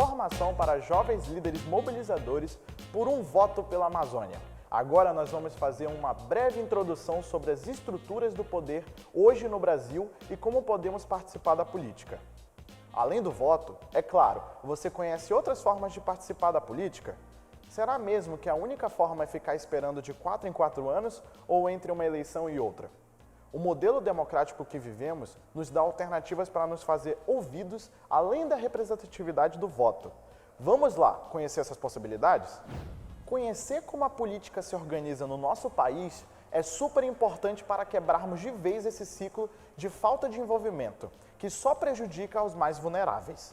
formação para jovens líderes mobilizadores por um voto pela Amazônia. Agora nós vamos fazer uma breve introdução sobre as estruturas do poder hoje no Brasil e como podemos participar da política. Além do voto, é claro, você conhece outras formas de participar da política? Será mesmo que a única forma é ficar esperando de 4 em 4 anos ou entre uma eleição e outra? O modelo democrático que vivemos nos dá alternativas para nos fazer ouvidos além da representatividade do voto. Vamos lá conhecer essas possibilidades? Conhecer como a política se organiza no nosso país é super importante para quebrarmos de vez esse ciclo de falta de envolvimento, que só prejudica os mais vulneráveis.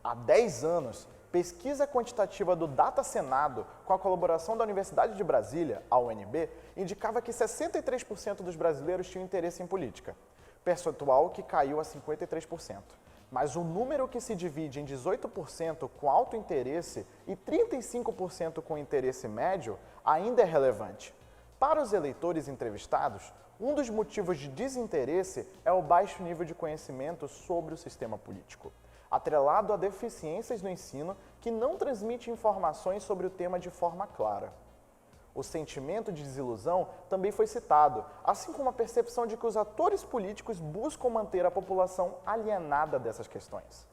Há 10 anos, pesquisa quantitativa do Data Senado, com a colaboração da Universidade de Brasília, a UNB, indicava que 63% dos brasileiros tinham interesse em política, percentual que caiu a 53%. Mas o número que se divide em 18% com alto interesse e 35% com interesse médio ainda é relevante. Para os eleitores entrevistados, um dos motivos de desinteresse é o baixo nível de conhecimento sobre o sistema político, atrelado a deficiências no ensino que não transmite informações sobre o tema de forma clara. O sentimento de desilusão também foi citado, assim como a percepção de que os atores políticos buscam manter a população alienada dessas questões.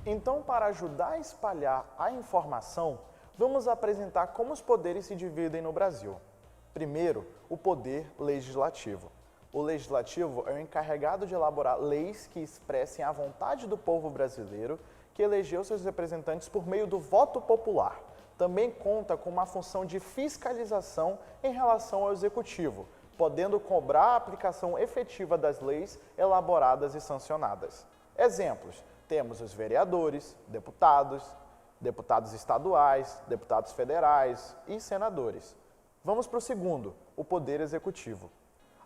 Então, para ajudar a espalhar a informação, vamos apresentar como os poderes se dividem no Brasil. Primeiro, o poder legislativo. O legislativo é o encarregado de elaborar leis que expressem a vontade do povo brasileiro que elegeu seus representantes por meio do voto popular. Também conta com uma função de fiscalização em relação ao executivo, podendo cobrar a aplicação efetiva das leis elaboradas e sancionadas. Exemplos: temos os vereadores, deputados estaduais, deputados federais e senadores. Vamos para o segundo, o poder executivo.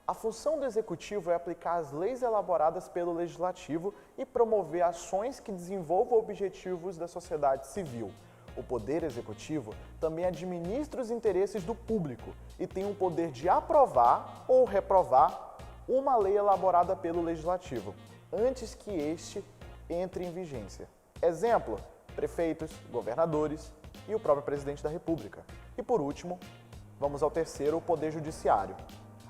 A função do executivo é aplicar as leis elaboradas pelo legislativo e promover ações que desenvolvam objetivos da sociedade civil. O poder executivo também administra os interesses do público e tem o poder de aprovar ou reprovar uma lei elaborada pelo legislativo, antes que este entre em vigência. Exemplo: prefeitos, governadores e o próprio presidente da República. E por último, vamos ao terceiro, o poder judiciário.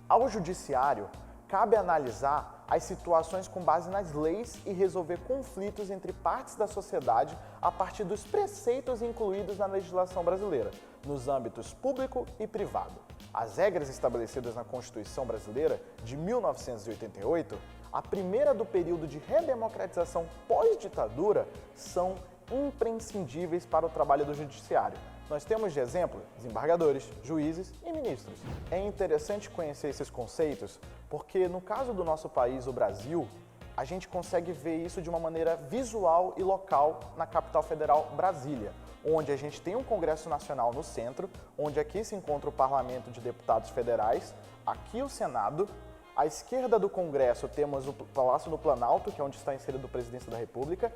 Ao judiciário, cabe analisar as situações com base nas leis e resolver conflitos entre partes da sociedade a partir dos preceitos incluídos na legislação brasileira, nos âmbitos público e privado. As regras estabelecidas na Constituição Brasileira de 1988, a primeira do período de redemocratização pós-ditadura, são imprescindíveis para o trabalho do judiciário. Nós temos de exemplo desembargadores, juízes e ministros. É interessante conhecer esses conceitos porque, no caso do nosso país, o Brasil, a gente consegue ver isso de uma maneira visual e local na capital federal, Brasília, onde a gente tem um Congresso Nacional no centro, onde aqui se encontra o Parlamento de Deputados Federais, aqui o Senado. À esquerda do Congresso temos o Palácio do Planalto, que é onde está inserido a Presidência da República,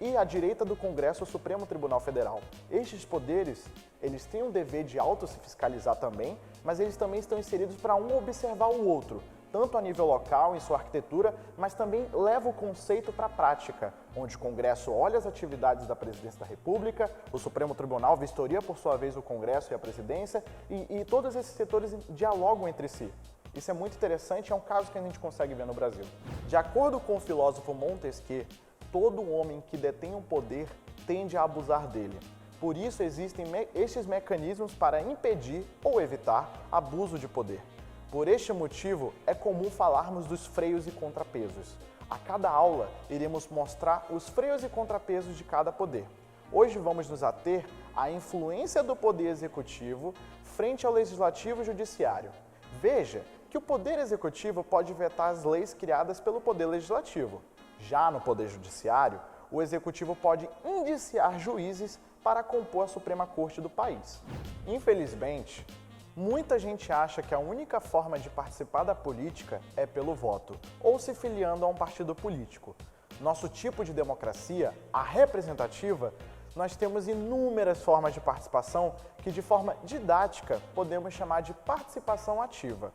e à direita do Congresso, o Supremo Tribunal Federal. Estes poderes, eles têm o dever de auto-se fiscalizar também, mas eles também estão inseridos para um observar o outro, tanto a nível local, em sua arquitetura, mas também leva o conceito para a prática, onde o Congresso olha as atividades da Presidência da República, o Supremo Tribunal vistoria, por sua vez, o Congresso e a Presidência, e todos esses setores dialogam entre si. Isso é muito interessante, é um caso que a gente consegue ver no Brasil. De acordo com o filósofo Montesquieu, todo homem que detém um poder tende a abusar dele. Por isso existem estes mecanismos para impedir ou evitar abuso de poder. Por este motivo, é comum falarmos dos freios e contrapesos. A cada aula, iremos mostrar os freios e contrapesos de cada poder. Hoje vamos nos ater à influência do poder executivo frente ao legislativo e judiciário. Veja que o poder executivo pode vetar as leis criadas pelo poder legislativo. Já no Poder Judiciário, o Executivo pode indiciar juízes para compor a Suprema Corte do país. Infelizmente, muita gente acha que a única forma de participar da política é pelo voto, ou se filiando a um partido político. Nosso tipo de democracia, a representativa, nós temos inúmeras formas de participação que, de forma didática, podemos chamar de participação ativa.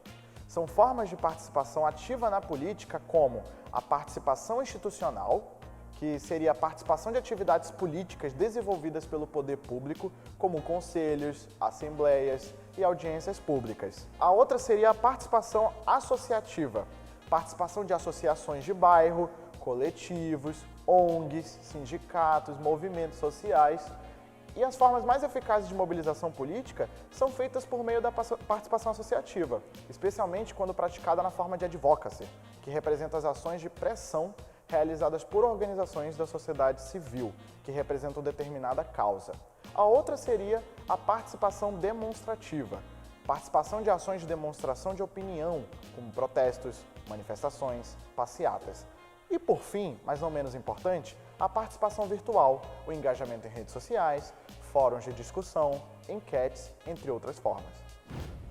São formas de participação ativa na política como a participação institucional, que seria a participação de atividades políticas desenvolvidas pelo poder público, como conselhos, assembleias e audiências públicas. A outra seria a participação associativa, participação de associações de bairro, coletivos, ONGs, sindicatos, movimentos sociais. E as formas mais eficazes de mobilização política são feitas por meio da participação associativa, especialmente quando praticada na forma de advocacy, que representa as ações de pressão realizadas por organizações da sociedade civil, que representam determinada causa. A outra seria a participação demonstrativa, participação de ações de demonstração de opinião, como protestos, manifestações, passeatas. E por fim, mas não menos importante, a participação virtual, o engajamento em redes sociais, fóruns de discussão, enquetes, entre outras formas.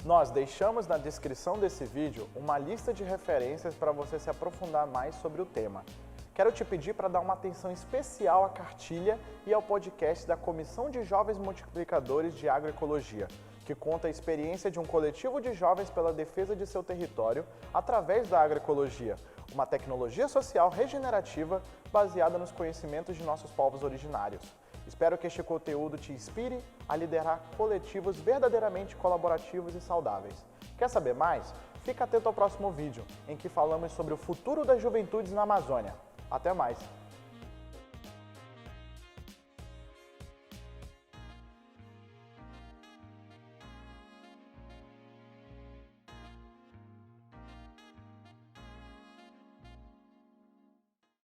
Nós deixamos na descrição desse vídeo uma lista de referências para você se aprofundar mais sobre o tema. Quero te pedir para dar uma atenção especial à cartilha e ao podcast da Comissão de Jovens Multiplicadores de Agroecologia, que conta a experiência de um coletivo de jovens pela defesa de seu território através da agroecologia, uma tecnologia social regenerativa baseada nos conhecimentos de nossos povos originários. Espero que este conteúdo te inspire a liderar coletivos verdadeiramente colaborativos e saudáveis. Quer saber mais? Fica atento ao próximo vídeo, em que falamos sobre o futuro das juventudes na Amazônia. Até mais!